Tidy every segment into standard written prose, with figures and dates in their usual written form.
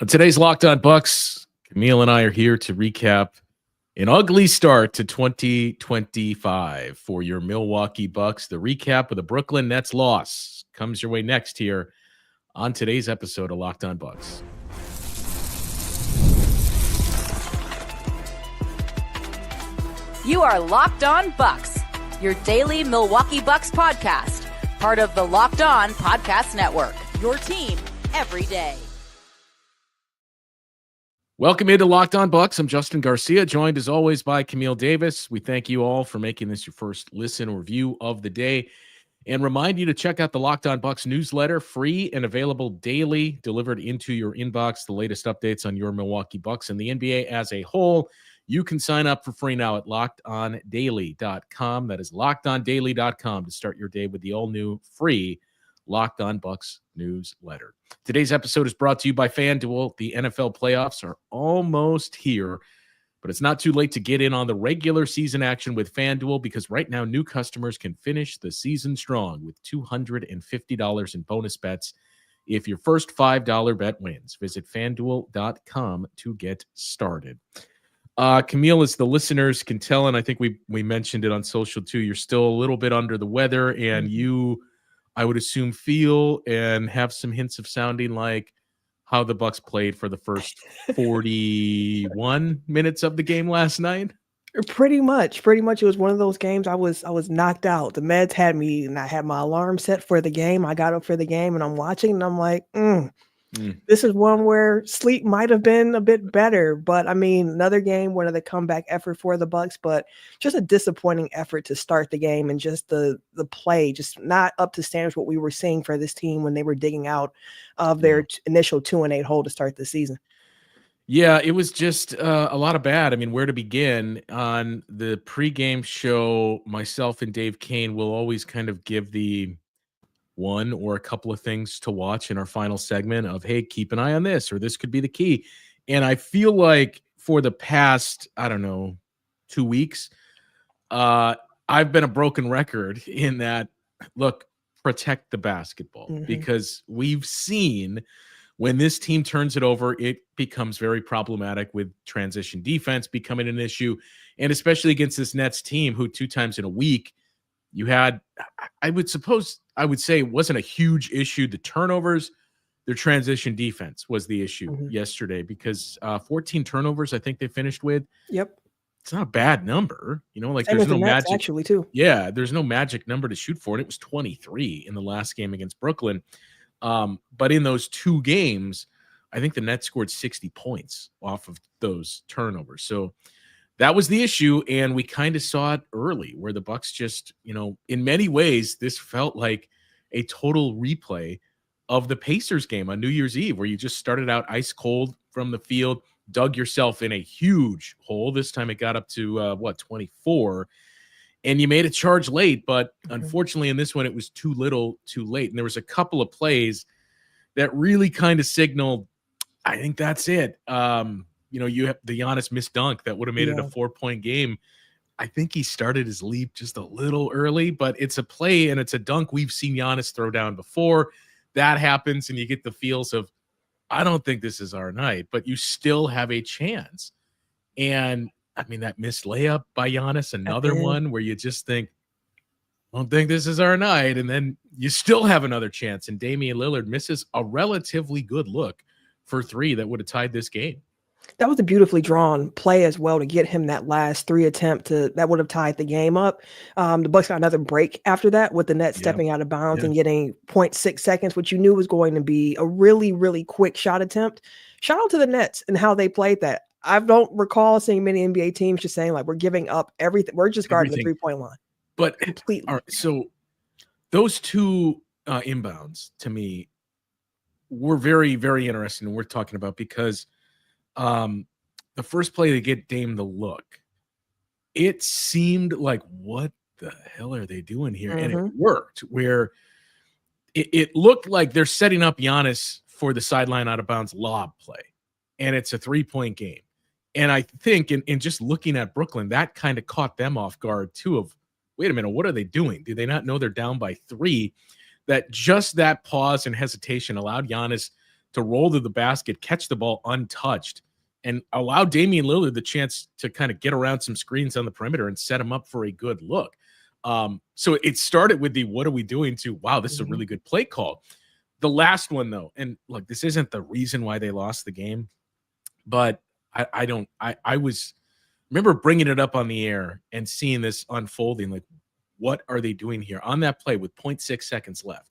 On today's Locked On Bucks, Camille and I are here to recap an ugly start to 2025 for your Milwaukee Bucks. The recap of the Brooklyn Nets loss comes your way next here on today's episode of Locked On Bucks. You are Locked On Bucks, your daily Milwaukee Bucks podcast, part of the Locked On Podcast Network, your team every day. Welcome into Locked On Bucks. I'm Justin Garcia, joined as always by Camille Davis. We thank you all for making this your first listen or review of the day, and remind you to check out the Locked On Bucks newsletter, free and available daily, delivered into your inbox. The latest updates on your Milwaukee Bucks and the NBA as a whole. You can sign up for free now at LockedOnDaily.com. That is LockedOnDaily.com to start your day with the all-new free Locked On Bucks newsletter. Today's episode is brought to you by FanDuel. The NFL playoffs are almost here, but it's not too late to get in on the regular season action with FanDuel, because right now new customers can finish the season strong with $250 in bonus bets if your first $5 bet wins. Visit FanDuel.com to get started. Camille, as the listeners can tell, and I think we mentioned it on social too, you're still a little bit under the weather, and you, I would assume, feel and have some hints of sounding like how the Bucks played for the first 41 minutes of the game last night. Pretty much. It was one of those games I was knocked out. The meds had me, and I had my alarm set for the game. I got up for the game, and I'm watching, and I'm like, this is one where sleep might have been a bit better. But I mean, another game, another comeback effort for the Bucks, but just a disappointing effort to start the game, and just the play just not up to standards what we were seeing for this team when they were digging out of their initial 2-8 hole to start the season. Yeah, it was just a lot of bad. I mean, where to begin? On the pregame show, myself and Dave Kane will always kind of give the one or a couple of things to watch in our final segment of, hey, keep an eye on this, or this could be the key. And I feel like for the past, 2 weeks, I've been a broken record in that, look, protect the basketball, because we've seen when this team turns it over, it becomes very problematic, with transition defense becoming an issue. And especially against this Nets team, who 2 times in a week, you had, I would say it wasn't a huge issue. The turnovers, their transition defense was the issue yesterday, because 14 turnovers, I think they finished with. Yep. It's not a bad number. Like Same there's no Nets, magic. actually, too. Yeah, there's no magic number to shoot for. And it was 23 in the last game against Brooklyn. But in those 2 games, I think the Nets scored 60 points off of those turnovers. So that was the issue, and we kind of saw it early, where the Bucks just, in many ways, this felt like a total replay of the Pacers game on New Year's Eve, where you just started out ice cold from the field, dug yourself in a huge hole. This time it got up to 24, and you made a charge late, but unfortunately in this one it was too little, too late. And there was a couple of plays that really kind of signaled, I think that's it. You have the Giannis missed dunk that would have made it a 4-point game. I think he started his leap just a little early, but it's a play and it's a dunk we've seen Giannis throw down before. That happens, and you get the feels of, I don't think this is our night, but you still have a chance. And I mean, that missed layup by Giannis, another one where you just think, I don't think this is our night. And then you still have another chance, and Damian Lillard misses a relatively good look for 3 that would have tied this game. That was a beautifully drawn play as well to get him that last 3 attempt that would have tied the game up. The Bucks got another break after that, with the Nets stepping out of bounds and getting 0.6 seconds, which you knew was going to be a really, really quick shot attempt. Shout out to the Nets and how they played that. I don't recall seeing many NBA teams just saying, like, we're giving up everything. We're just guarding the 3-point line. But completely. All right, so those 2 inbounds to me were very, very interesting, and we're talking about, because the first play to get Dame the look, it seemed like, what the hell are they doing here? And it worked, where it looked like they're setting up Giannis for the sideline out of bounds lob play, and it's a 3-point game. And I think in just looking at Brooklyn, that kind of caught them off guard too, of, wait a minute, what are they doing? Do they not know they're down by 3? That just that pause and hesitation allowed Giannis to roll to the basket, catch the ball untouched, and allow Damian Lillard the chance to kind of get around some screens on the perimeter and set him up for a good look. So it started with the what are we doing to, wow, this is a really good play call. The last one, though, and look, this isn't the reason why they lost the game, but I remember bringing it up on the air and seeing this unfolding. Like, what are they doing here on that play with 0.6 seconds left?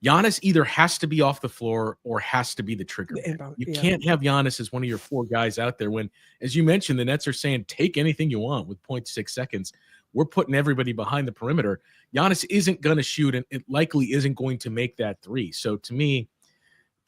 Giannis either has to be off the floor or has to be the trigger man. You can't have Giannis as one of your 4 guys out there when, as you mentioned, the Nets are saying, take anything you want with 0.6 seconds. We're putting everybody behind the perimeter. Giannis isn't going to shoot, and it likely isn't going to make that 3. So to me,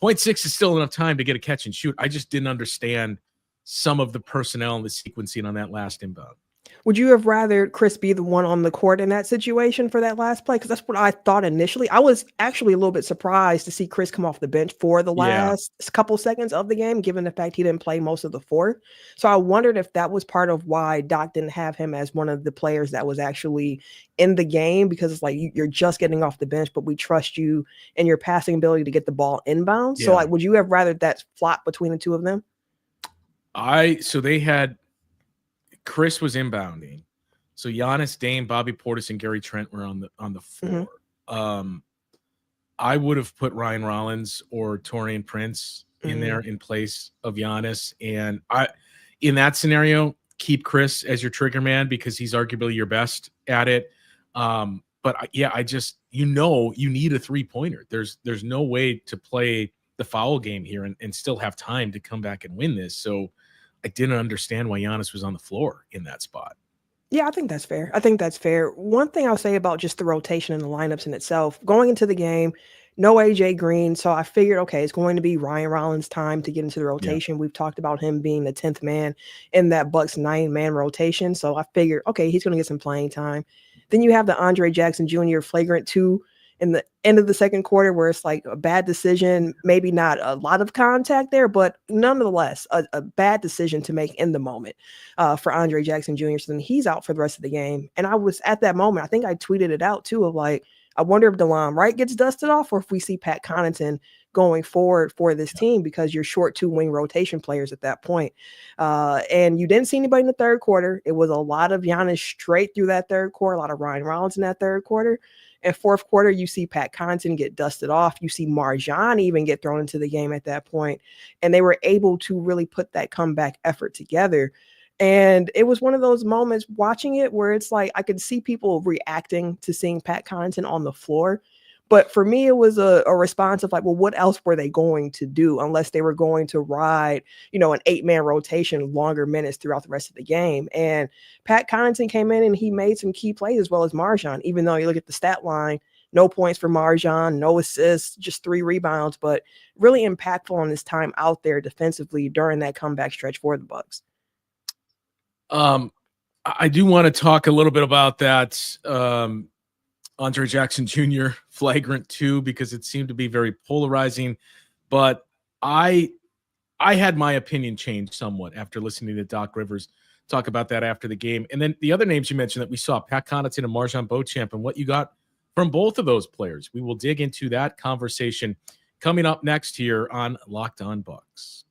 0.6 is still enough time to get a catch and shoot. I just didn't understand some of the personnel and the sequencing on that last inbound. Would you have rather Khris be the one on the court in that situation for that last play? Because that's what I thought initially. I was actually a little bit surprised to see Khris come off the bench for the last couple seconds of the game, given the fact he didn't play most of the 4. So I wondered if that was part of why Doc didn't have him as one of the players that was actually in the game, because it's like you're just getting off the bench, but we trust you and your passing ability to get the ball inbound. So like, would you have rather that flop between the two of them? So they had Khris was inbounding. So Giannis, Dame, Bobby Portis, and Gary Trent were on the floor. I would have put Ryan Rollins or Taurean Prince in there in place of Giannis. And in that scenario, keep Khris as your trigger man because he's arguably your best at it. But I just, you need a 3-pointer. There's no way to play the foul game here and still have time to come back and win this. So I didn't understand why Giannis was on the floor in that spot. Yeah, I think that's fair. One thing I'll say about just the rotation and the lineups in itself, going into the game, no AJ Green. So I figured, okay, it's going to be Ryan Rollins' time to get into the rotation. We've talked about him being the 10th man in that Bucks 9-man rotation. So I figured, okay, he's going to get some playing time. Then you have the Andre Jackson Jr. Flagrant 2 in the end of the second quarter, where it's like a bad decision, maybe not a lot of contact there, but nonetheless, a bad decision to make in the moment for Andre Jackson Jr. So then he's out for the rest of the game. And I was at that moment, I think I tweeted it out too, of like, I wonder if DeLon Wright gets dusted off or if we see Pat Connaughton going forward for this team, because you're short 2 wing rotation players at that point. And you didn't see anybody in the third quarter. It was a lot of Giannis straight through that third quarter, a lot of Ryan Rollins in that third quarter. And fourth quarter, you see Pat Connaughton get dusted off. You see MarJon even get thrown into the game at that point. And they were able to really put that comeback effort together. And it was one of those moments watching it where it's like I could see people reacting to seeing Pat Connaughton on the floor. But for me, it was a response of like, well, what else were they going to do unless they were going to ride, an 8-man rotation, longer minutes throughout the rest of the game? And Pat Connaughton came in and he made some key plays as well as MarJon, even though you look at the stat line, no points for MarJon, no assists, just 3 rebounds, but really impactful on his time out there defensively during that comeback stretch for the Bucks. I do want to talk a little bit about that. Andre Jackson Jr. Flagrant 2, because it seemed to be very polarizing, but I had my opinion changed somewhat after listening to Doc Rivers talk about that after the game. And then the other names you mentioned that we saw, Pat Connaughton and MarJon Beauchamp, and what you got from both of those players. We will dig into that conversation coming up next here on Locked On Bucks.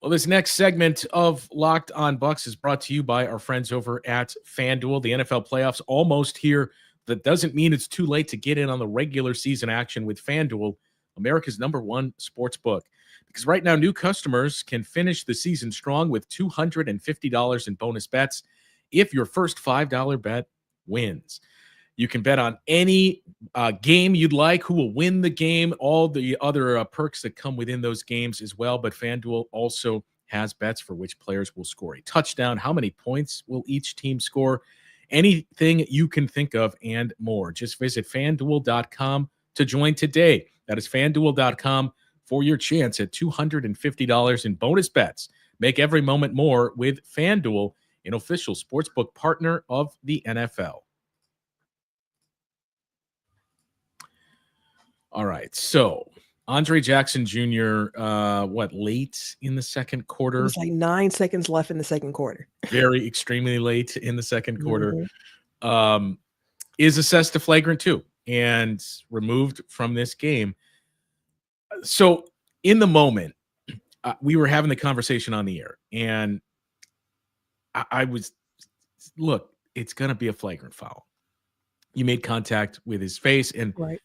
Well, this next segment of Locked On Bucks is brought to you by our friends over at FanDuel. The NFL playoffs almost here. That doesn't mean it's too late to get in on the regular season action with FanDuel, America's #1 sports book. Because right now, new customers can finish the season strong with $250 in bonus bets if your first $5 bet wins. You can bet on any game you'd like, who will win the game, all the other perks that come within those games as well. But FanDuel also has bets for which players will score a touchdown, how many points will each team score, anything you can think of, and more. Just visit FanDuel.com to join today. That is FanDuel.com for your chance at $250 in bonus bets. Make every moment more with FanDuel, an official sportsbook partner of the NFL. All right, so Andre Jackson Jr., late in the second quarter? It was like 9 seconds left in the second quarter. Very extremely late in the second quarter. Is assessed a flagrant 2. and removed from this game. So in the moment, we were having the conversation on the air, and I was, look, it's going to be a flagrant foul. You made contact with his face, and Right.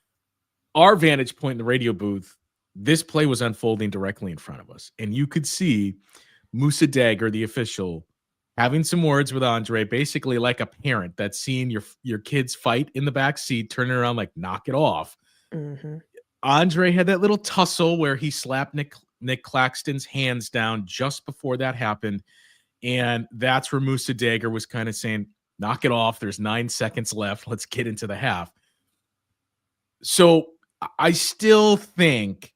our vantage point in the radio booth, this play was unfolding directly in front of us. And you could see Musa Dagger, the official, having some words with Andre, basically like a parent that's seeing your kids fight in the back seat, turning around like, knock it off. Mm-hmm. Andre had that little tussle where he slapped Nick Claxton's hands down just before that happened. And that's where Musa Dagger was kind of saying, knock it off. There's 9 seconds left. Let's get into the half. So I still think,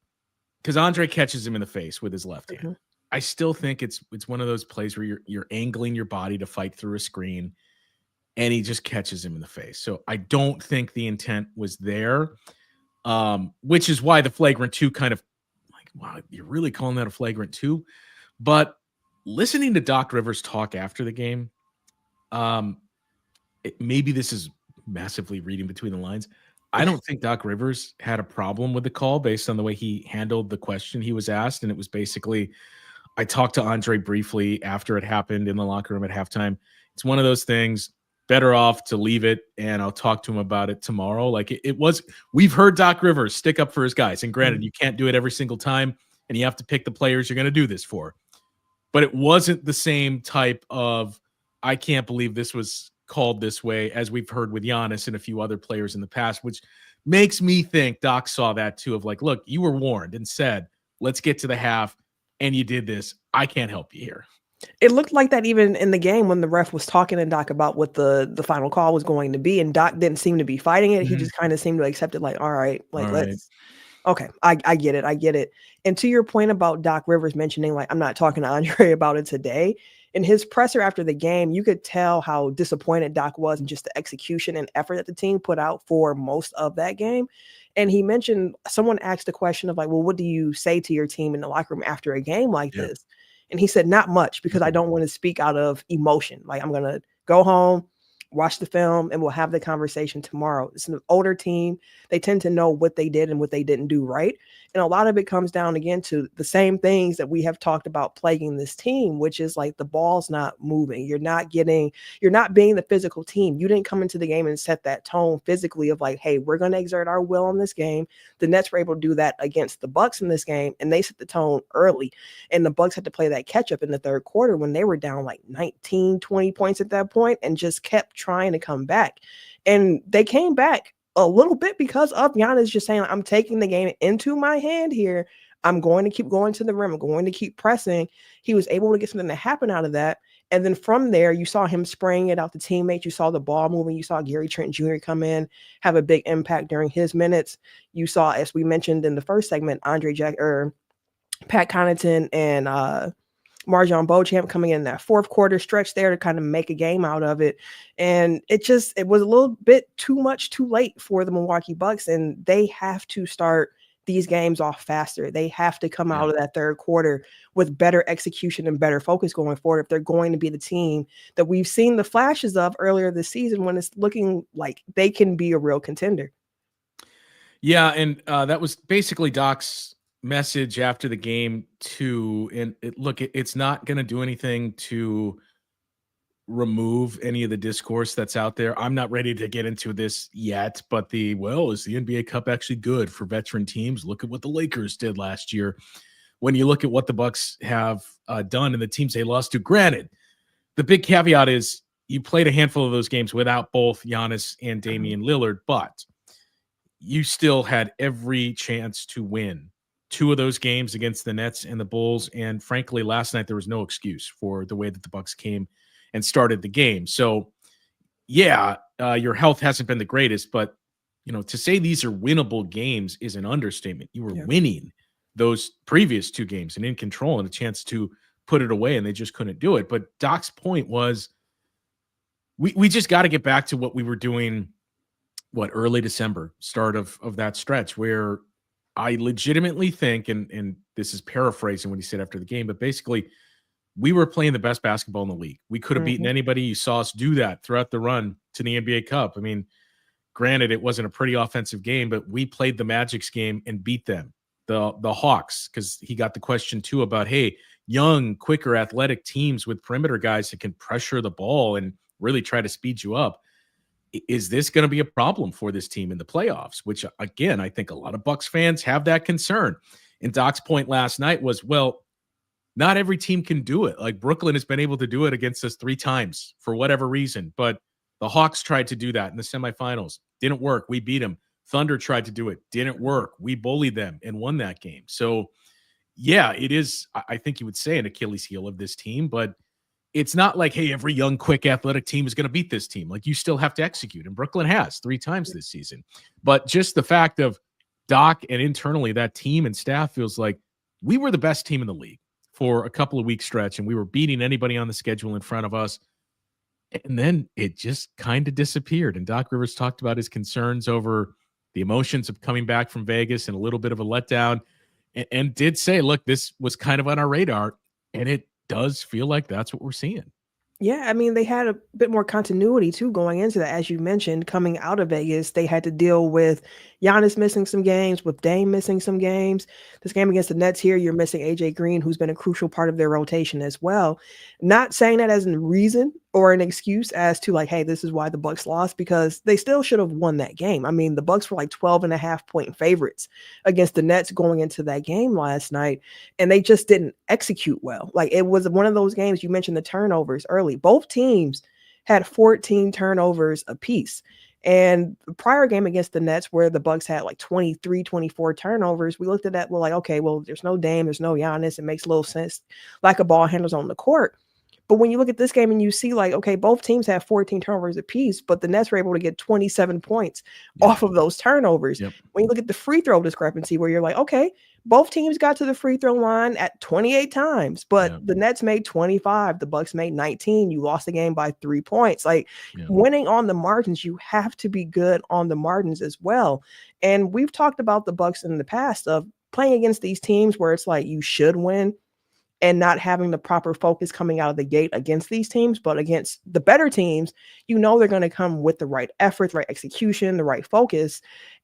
because Andre catches him in the face with his left hand, Mm-hmm. I still think it's one of those plays where you're angling your body to fight through a screen, and he just catches him in the face. So I don't think the intent was there, which is why the flagrant 2 kind of like, wow, you're really calling that a flagrant 2? But listening to Doc Rivers talk after the game, maybe this is massively reading between the lines. I don't think Doc Rivers had a problem with the call based on the way he handled the question he was asked. And it was basically, I talked to Andre briefly after it happened in the locker room at halftime. It's one of those things, better off to leave it, and I'll talk to him about it tomorrow. Like it was, we've heard Doc Rivers stick up for his guys. And granted, you can't do it every single time, and you have to pick the players you're going to do this for. But it wasn't the same type of, I can't believe this was called this way, as we've heard with Giannis and a few other players in the past, which makes me think Doc saw that too, of like, look, you were warned and said, let's get to the half, and you did this. I can't help you here. It looked like that even in the game when the ref was talking to Doc about what the final call was going to be, and Doc didn't seem to be fighting it. He just kind of seemed to accept it, like, all right, like, let's. Okay, I get it. I get it. And to your point about Doc Rivers mentioning, like, I'm not talking to Andre about it today. In his presser after the game, you could tell how disappointed Doc was in just the execution and effort that the team put out for most of that game. And he mentioned, someone asked the question of like, well, what do you say to your team in the locker room after a game like this? And he said, not much, because I don't want to speak out of emotion. Like, I'm going to go home, watch the film, and we'll have the conversation tomorrow. It's an older team. They tend to know what they did and what they didn't do right. And a lot of it comes down again to the same things that we have talked about plaguing this team, which is like the ball's not moving. You're not being the physical team. You didn't come into the game and set that tone physically of like, hey, we're going to exert our will on this game. The Nets were able to do that against the Bucks in this game, and they set the tone early. And the Bucks had to play that catch up in the third quarter when they were down like 19, 20 points at that point and just kept trying to come back. And they came back a little bit because of Giannis just saying, I'm taking the game into my hand here. I'm going to keep going to the rim. I'm going to keep pressing. He was able to get something to happen out of that. And then from there, you saw him spraying it out to teammates. You saw the ball moving. You saw Gary Trent Jr. come in, have a big impact during his minutes. You saw, as we mentioned in the first segment, Pat Connaughton and Marjon Beauchamp coming in that fourth quarter stretch there to kind of make a game out of it. And it was a little bit too much too late for the Milwaukee Bucks, and they have to start these games off faster. They have to come out of that third quarter with better execution and better focus going forward if they're going to be the team that we've seen the flashes of earlier this season, when it's looking like they can be a real contender. Yeah, and that was basically Doc's message after the game too. And it's not going to do anything to remove any of the discourse that's out there. I'm not ready to get into this yet, but is the NBA Cup actually good for veteran teams? Look at what the Lakers did last year. When you look at what the Bucks have done and the teams they lost to, granted, the big caveat is you played a handful of those games without both Giannis and Damian Lillard, but you still had every chance to win 2 of those games against the Nets and the Bulls. And frankly, last night there was no excuse for the way that the Bucks came and started the game. So your health hasn't been the greatest, but to say these are winnable games is an understatement. You were winning those previous 2 games and in control and a chance to put it away, and they just couldn't do it. But Doc's point was, we just got to get back to what we were doing, early December, start of that stretch, where I legitimately think, and this is paraphrasing what he said after the game, but basically we were playing the best basketball in the league. We could have beaten anybody. You saw us do that throughout the run to the NBA Cup. I mean, granted, it wasn't a pretty offensive game, but we played the Magic's game and beat them. The Hawks, because he got the question too about, hey, young, quicker, athletic teams with perimeter guys that can pressure the ball and really try to speed you up. Is this going to be a problem for this team in the playoffs? Which, again, I think a lot of Bucks fans have that concern. And Doc's point last night was, well, not every team can do it. Like Brooklyn has been able to do it against us 3 times for whatever reason. But the Hawks tried to do that in the semifinals. Didn't work. We beat them. Thunder tried to do it. Didn't work. We bullied them and won that game. So, yeah, it is, I think you would say, an Achilles heel of this team. But it's not like, hey, every young, quick, athletic team is going to beat this team. Like, you still have to execute. And Brooklyn has 3 times this season. But just the fact of Doc and internally that team and staff feels like we were the best team in the league for a couple of weeks stretch, and we were beating anybody on the schedule in front of us. And then it just kind of disappeared. And Doc Rivers talked about his concerns over the emotions of coming back from Vegas and a little bit of a letdown, and did say, look, this was kind of on our radar. And it does feel like that's what we're seeing. Yeah, I mean, they had a bit more continuity too going into that. As you mentioned, coming out of Vegas, they had to deal with Giannis missing some games, with Dame missing some games. This game against the Nets here, you're missing AJ Green, who's been a crucial part of their rotation as well. Not saying that as a reason or an excuse as to like, hey, this is why the Bucks lost, because they still should have won that game. I mean, the Bucks were like 12.5-point favorites against the Nets going into that game last night, and they just didn't execute well. Like, it was one of those games, you mentioned the turnovers early. Both teams had 14 turnovers apiece. And the prior game against the Nets, where the Bucks had like 23, 24 turnovers, we looked at that, we're like, okay, well, there's no Dame, there's no Giannis. It makes a little sense, like a ball handlers on the court. But when you look at this game and you see like, okay, both teams have 14 turnovers apiece, but the Nets were able to get 27 points off of those turnovers. When you look at the free throw discrepancy, where you're like, okay, both teams got to the free throw line at 28 times, but the Nets made 25, the Bucks made 19. You lost the game by 3 points. Like, winning on the margins, you have to be good on the margins as well. And we've talked about the Bucks in the past of playing against these teams where it's like you should win, and not having the proper focus coming out of the gate against these teams. But against the better teams, you know they're going to come with the right effort, the right execution, the right focus.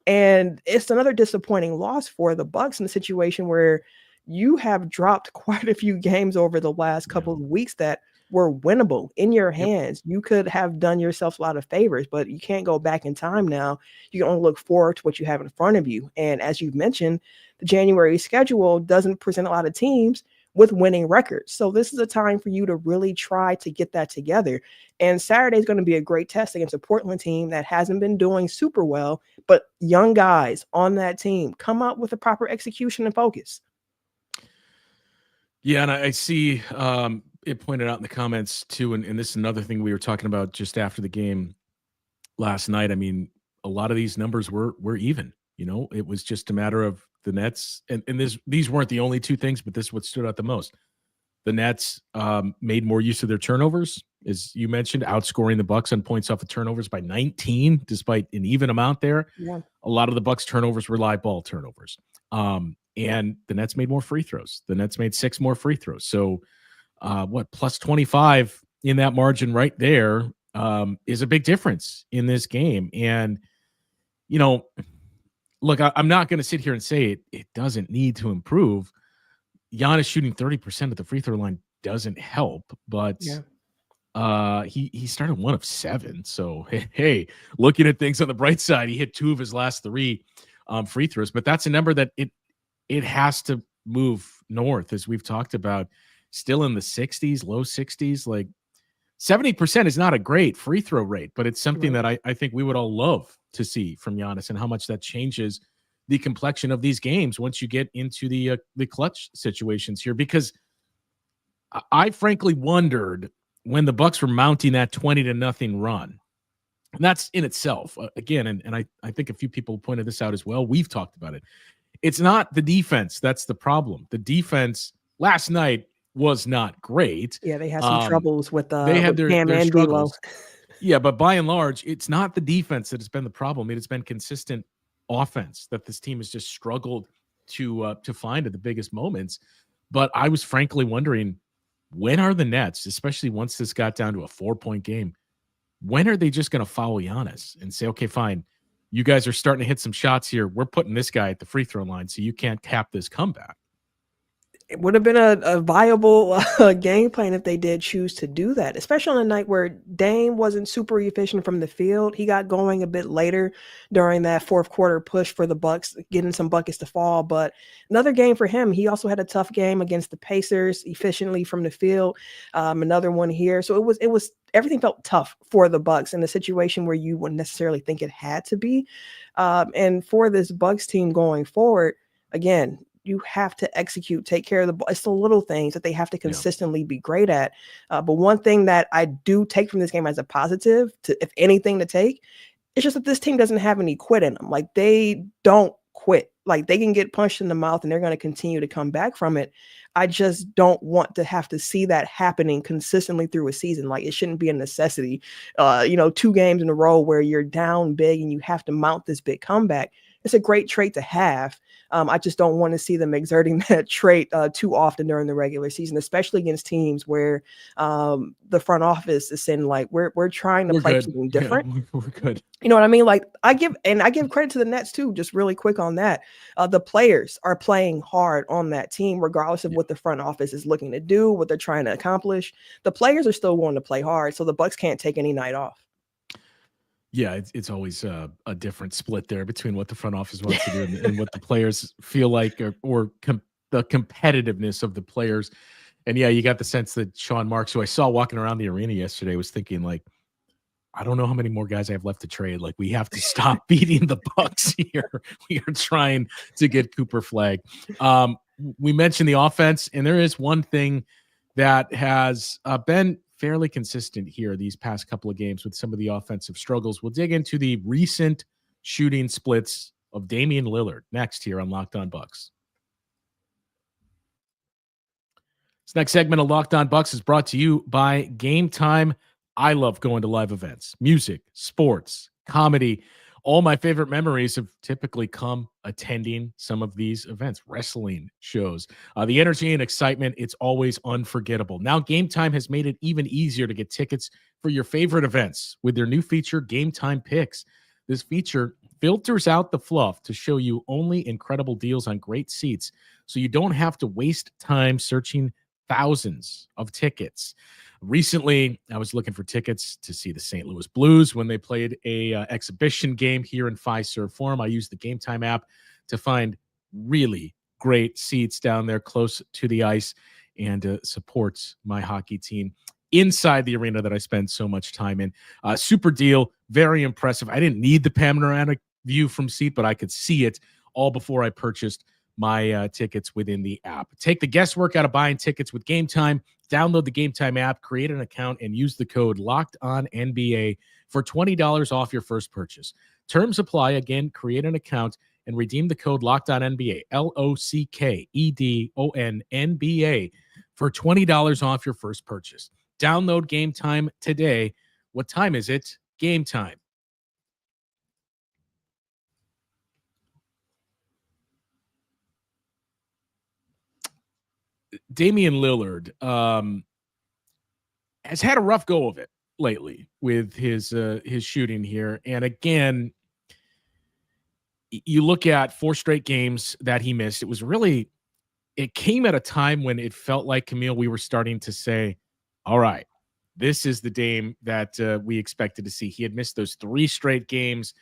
And it's another disappointing loss for the Bucks in a situation where you have dropped quite a few games over the last couple of weeks that were winnable in your hands. You could have done yourself a lot of favors, but you can't go back in time now. You can only look forward to what you have in front of you. And as you've mentioned, the January schedule doesn't present a lot of teams with winning records. So this is a time for you to really try to get that together. And Saturday is going to be a great test against a Portland team that hasn't been doing super well, but young guys on that team come up with a proper execution and focus. Yeah, and I see it pointed out in the comments too, and this is another thing we were talking about just after the game last night. I mean, a lot of these numbers were even. You know, it was just a matter of the Nets, and these weren't the only 2 things, but this is what stood out the most. The Nets made more use of their turnovers, as you mentioned, outscoring the Bucks on points off of turnovers by 19, despite an even amount there. Yeah. A lot of the Bucks turnovers were live ball turnovers. And the Nets made more free throws. The Nets made 6 more free throws. So plus 25 in that margin right there is a big difference in this game. And, you know, look, I'm not going to sit here and say it doesn't need to improve. Giannis shooting 30% at the free throw line doesn't help, but he started 1 of 7. So, hey, looking at things on the bright side, he hit 2 of his last 3 free throws. But that's a number that it has to move north, as we've talked about. Still in the 60s, low 60s. Like 70% is not a great free throw rate, but it's something that I think we would all love to see from Giannis, and how much that changes the complexion of these games once you get into the clutch situations here. Because I frankly wondered when the Bucks were mounting that 20-0 run. And that's in itself, again, and I think a few people pointed this out as well. We've talked about it. It's not the defense that's the problem. The defense last night was not great. Yeah, they had some troubles with they had with their struggles. Yeah, but by and large, it's not the defense that has been the problem. It has been consistent offense that this team has just struggled to find at the biggest moments. But I was frankly wondering, when are the Nets, especially once this got down to a 4-point game, when are they just going to foul Giannis and say, okay, fine, you guys are starting to hit some shots here. We're putting this guy at the free throw line, so you can't cap this comeback. It would have been a viable game plan if they did choose to do that, especially on a night where Dame wasn't super efficient from the field. He got going a bit later during that fourth quarter push for the Bucks, getting some buckets to fall. But another game for him. He also had a tough game against the Pacers, efficiently from the field. Another one here. So it was everything felt tough for the Bucks in a situation where you wouldn't necessarily think it had to be. And for this Bucks team going forward, again, you have to execute, take care of the ball. It's the little things that they have to consistently be great at. But one thing that I do take from this game as a positive, if anything to take, it's just that this team doesn't have any quit in them. Like, they don't quit. Like, they can get punched in the mouth and they're going to continue to come back from it. I just don't want to have to see that happening consistently through a season. Like, it shouldn't be a necessity. 2 games in a row where you're down big and you have to mount this big comeback. It's a great trait to have. I just don't want to see them exerting that trait too often during the regular season, especially against teams where the front office is saying, like, we're trying to play something different. Yeah, we're good. You know what I mean? Like, I give credit to the Nets too, just really quick on that. The players are playing hard on that team, regardless of what the front office is looking to do, what they're trying to accomplish. The players are still going to play hard, so the Bucks can't take any night off. Yeah, it's always a different split there between what the front office wants to do and what the players feel like, or the competitiveness of the players. And yeah, you got the sense that Sean Marks, who I saw walking around the arena yesterday, was thinking, like, I don't know how many more guys I have left to trade. Like, we have to stop beating the Bucks here. We are trying to get Cooper Flag. We mentioned the offense, and there is one thing that has been fairly consistent here these past couple of games with some of the offensive struggles. We'll dig into the recent shooting splits of Damian Lillard next here on Locked On Bucks. This next segment of Locked On Bucks is brought to you by Game Time. I love going to live events, music, sports, comedy. All my favorite memories have typically come attending some of these events, wrestling shows. The energy and excitement, it's always unforgettable. Now, Game Time has made it even easier to get tickets for your favorite events with their new feature, Game Time Picks. This feature filters out the fluff to show you only incredible deals on great seats, so you don't have to waste time searching thousands of tickets. Recently, I was looking for tickets to see the St. Louis Blues when they played a exhibition game here in Fiserv Forum. I used the Game Time app to find really great seats down there close to the ice and supports my hockey team inside the arena that I spend so much time in. Super deal, very impressive. I didn't need the panoramic view from seat, but I could see it all before I purchased my tickets within the app. Take the guesswork out of buying tickets with Game Time. Download the Game Time app, create an account, and use the code LOCKEDONNBA for $20 off your first purchase. Terms apply. Again, create an account and redeem the code LOCKEDONNBA, LOCKEDONNBA, for $20 off your first purchase. Download Game Time today. What time is it? Game time. Damian Lillard has had a rough go of it lately with his shooting here. And again, you look at 4 straight games that he missed. It came at a time when it felt like, Camille, we were starting to say, all right, this is the Dame that we expected to see. He had missed those 3 straight games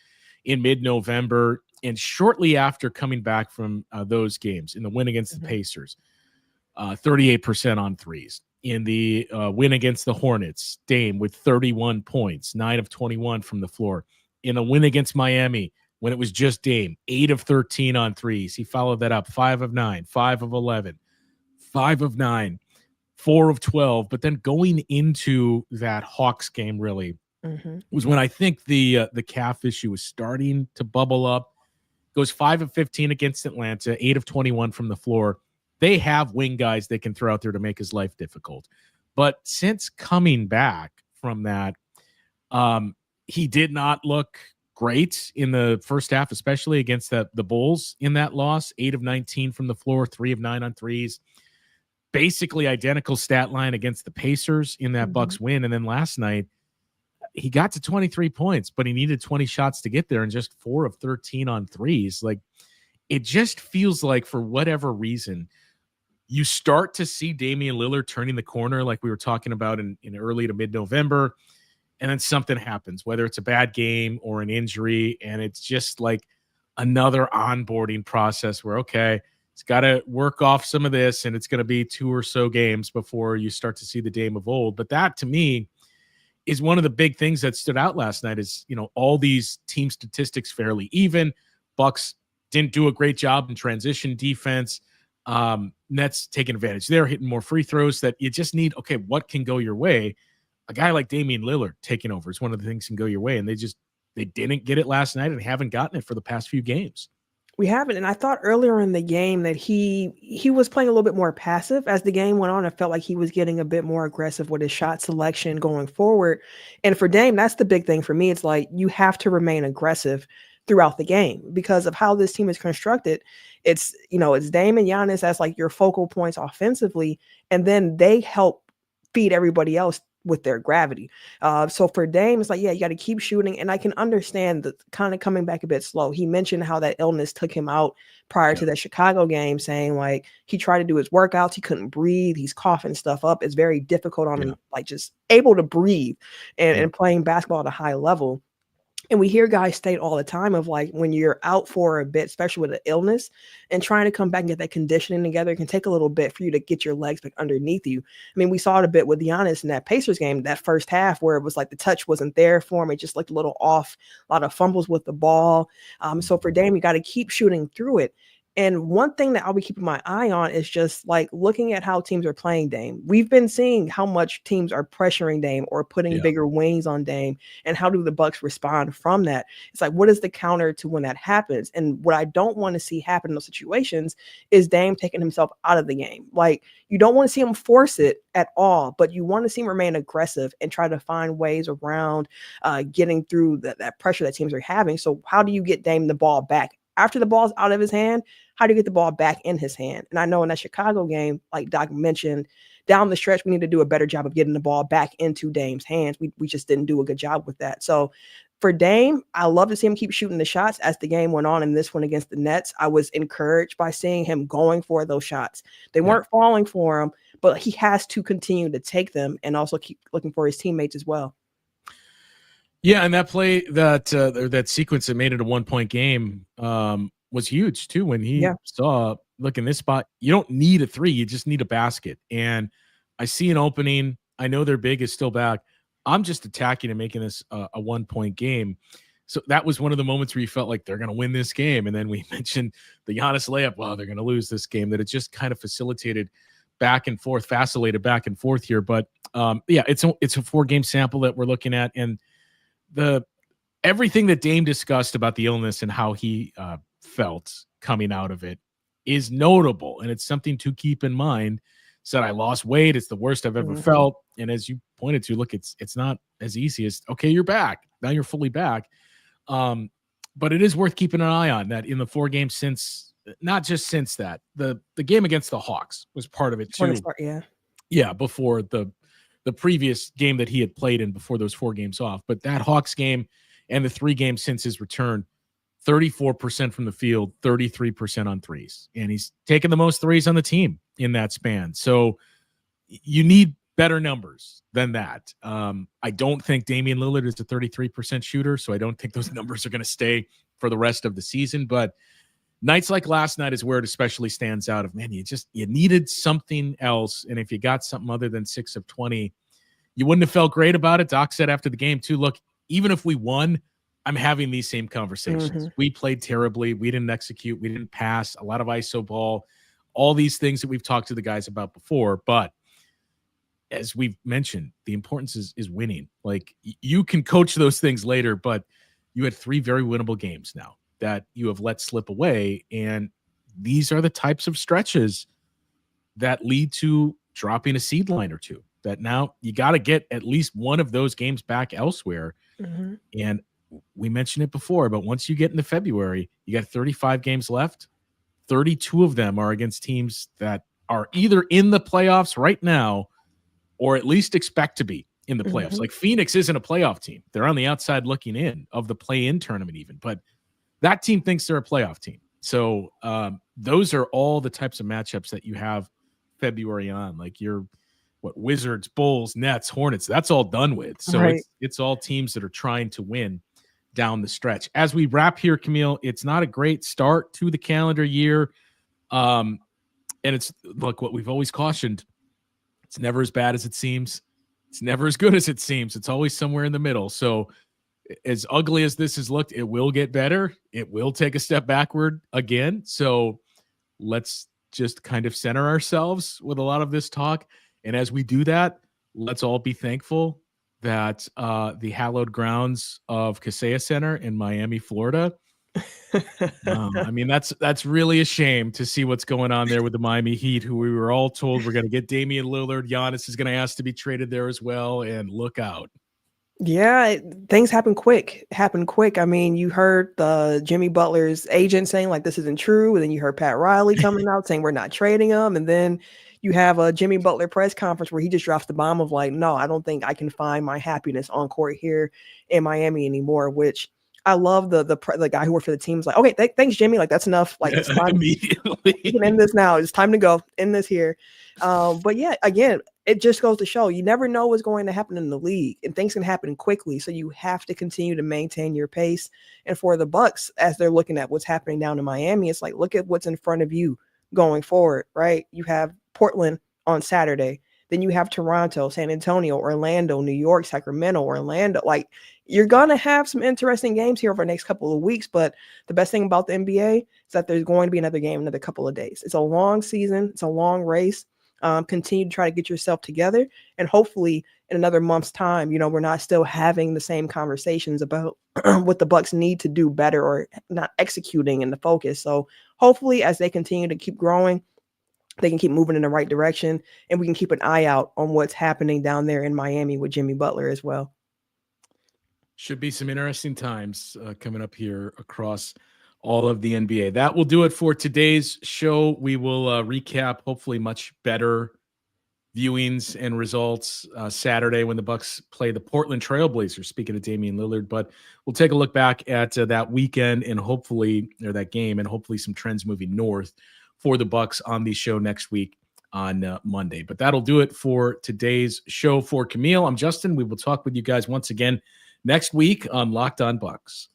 in mid-November. And shortly after coming back from those games in the win against the Pacers, 38% on threes. In the win against the Hornets, Dame with 31 points, 9 of 21 from the floor. In a win against Miami, when it was just Dame, 8 of 13 on threes. He followed that up, 5 of 9, 5 of 11, 5 of 9, 4 of 12. But then going into that Hawks game, really, was when I think the calf issue was starting to bubble up. Goes 5 of 15 against Atlanta, 8 of 21 from the floor. They have wing guys they can throw out there to make his life difficult. But since coming back from that, he did not look great in the first half, especially against the Bulls in that loss. 8 of 19 from the floor, 3 of 9 on threes. Basically identical stat line against the Pacers in that Bucks win. And then last night, he got to 23 points, but he needed 20 shots to get there and just 4 of 13 on threes. Like, it just feels like for whatever reason, you start to see Damian Lillard turning the corner like we were talking about in early to mid-November, and then something happens, whether it's a bad game or an injury, and it's just like another onboarding process where, okay, it's got to work off some of this, and it's going to be 2 or so games before you start to see the Dame of old. But that, to me, is one of the big things that stood out last night is, all these team statistics fairly even. Bucks didn't do a great job in transition defense. Nets taking advantage. They're hitting more free throws that you just need. Okay, what can go your way? A guy like Damian Lillard taking over is one of the things that can go your way. And they didn't get it last night and haven't gotten it for the past few games. We haven't. And I thought earlier in the game that he was playing a little bit more passive. As the game went on, I felt like he was getting a bit more aggressive with his shot selection going forward. And for Dame, that's the big thing for me. It's like you have to remain aggressive throughout the game because of how this team is constructed. It's Dame and Giannis as like your focal points offensively, and then they help feed everybody else with their gravity. So for Dame, it's like, yeah, you got to keep shooting. And I can understand the kind of coming back a bit slow. He mentioned how that illness took him out prior to that Chicago game, saying like he tried to do his workouts. He couldn't breathe. He's coughing stuff up. It's very difficult on him, like just able to breathe and playing basketball at a high level. And we hear guys state all the time of like when you're out for a bit, especially with an illness, and trying to come back and get that conditioning together, it can take a little bit for you to get your legs back underneath you. I mean, we saw it a bit with Giannis in that Pacers game, that first half where it was like the touch wasn't there for him. It just looked a little off, a lot of fumbles with the ball. So for Dame, you got to keep shooting through it. And one thing that I'll be keeping my eye on is just like looking at how teams are playing Dame. We've been seeing how much teams are pressuring Dame or putting bigger wings on Dame, and how do the Bucks respond from that? It's like, what is the counter to when that happens? And what I don't want to see happen in those situations is Dame taking himself out of the game. Like, you don't want to see him force it at all, but you want to see him remain aggressive and try to find ways around getting through that pressure that teams are having. So how do you get Dame the ball back? After the ball's out of his hand, how do you get the ball back in his hand? And I know in that Chicago game, like Doc mentioned, down the stretch, we need to do a better job of getting the ball back into Dame's hands. We just didn't do a good job with that. So for Dame, I love to see him keep shooting the shots as the game went on. In this one against the Nets, I was encouraged by seeing him going for those shots. They weren't falling for him, but he has to continue to take them and also keep looking for his teammates as well. Yeah, and that play, that sequence that made it a 1-point game was huge too. When he saw, look, in this spot, you don't need a three, you just need a basket. And I see an opening. I know their big is still back. I'm just attacking and making this a 1-point game. So that was one of the moments where you felt like they're going to win this game. And then we mentioned the Giannis layup. Well, they're going to lose this game. That it just kind of vacillated back and forth here. But it's a 4-game sample that we're looking at, and everything that Dame discussed about the illness and how he felt coming out of it is notable, and it's something to keep in mind. Said, I lost weight. It's the worst I've ever felt. And as you pointed to, look, it's not as easy as, okay, you're back. Now you're fully back. But it is worth keeping an eye on that in the 4 games since, not just since that, the game against the Hawks was part of it too. Before the previous game that he had played in before those 4 games off. But that Hawks game and the 3 games since his return, 34% from the field, 33% on threes. And he's taken the most threes on the team in that span. So you need better numbers than that. I don't think Damian Lillard is a 33% shooter, so I don't think those numbers are going to stay for the rest of the season. But nights like last night is where it especially stands out of, man, you needed something else. And if you got something other than 6 of 20, you wouldn't have felt great about it. Doc said after the game too, look, even if we won, I'm having these same conversations. We played terribly. We didn't execute. We didn't pass. A lot of ISO ball, all these things that we've talked to the guys about before. But as we've mentioned, the importance is winning. Like, you can coach those things later, but you had 3 very winnable games now that you have let slip away. And these are the types of stretches that lead to dropping a seed line or 2, that now you got to get at least one of those games back elsewhere. And we mentioned it before, but once you get into February, you got 35 games left. 32 of them are against teams that are either in the playoffs right now or at least expect to be in the playoffs. Like Phoenix isn't a playoff team. They're on the outside looking in of the play-in tournament even, but that team thinks they're a playoff team. So those are all the types of matchups that you have February on. Like your Wizards, Bulls, Nets, Hornets, that's all done with. So it's all teams that are trying to win down the stretch. As we wrap here, Camille, it's not a great start to the calendar year. And it's like what we've always cautioned. It's never as bad as it seems. It's never as good as it seems. It's always somewhere in the middle. So as ugly as this has looked, it will get better. It will take a step backward again. So let's just kind of center ourselves with a lot of this talk. And as we do that, let's all be thankful that the hallowed grounds of Kaseya Center in Miami, Florida. I mean, that's really a shame to see what's going on there with the Miami Heat, who we were all told we're going to get Damian Lillard. Giannis is going to ask to be traded there as well. And look out. Yeah, things happen quick. I mean, you heard the Jimmy Butler's agent saying like this isn't true, and then you heard Pat Riley coming out saying we're not trading him, and then you have a Jimmy Butler press conference where he just drops the bomb of like, no, I don't think I can find my happiness on court here in Miami anymore. Which I love the guy who worked for the team was like, okay, thanks Jimmy, like that's enough. Like it's time. Immediately, you can end this now. It's time to go. End this here. But yeah, again, it just goes to show you never know what's going to happen in the league, and things can happen quickly. So you have to continue to maintain your pace. And for the Bucks, as they're looking at what's happening down in Miami, it's like, look at what's in front of you going forward, right? You have Portland on Saturday. Then you have Toronto, San Antonio, Orlando, New York, Sacramento, Orlando. Like you're going to have some interesting games here over the next couple of weeks. But the best thing about the NBA is that there's going to be another game in another couple of days. It's a long season. It's a long race. Continue to try to get yourself together. And hopefully in another month's time, we're not still having the same conversations about what the Bucks need to do better or not executing in the focus. So hopefully as they continue to keep growing, they can keep moving in the right direction, and we can keep an eye out on what's happening down there in Miami with Jimmy Butler as well. Should be some interesting times coming up here across all of the NBA. That will do it for today's show. We will recap hopefully much better viewings and results Saturday when the Bucks play the Portland Trailblazers, speaking of Damian Lillard. But we'll take a look back at that weekend and hopefully, or that game, and hopefully some trends moving north for the Bucks on the show next week on Monday. But that'll do it for today's show. For Camille, I'm Justin. We will talk with you guys once again next week on Locked On Bucks.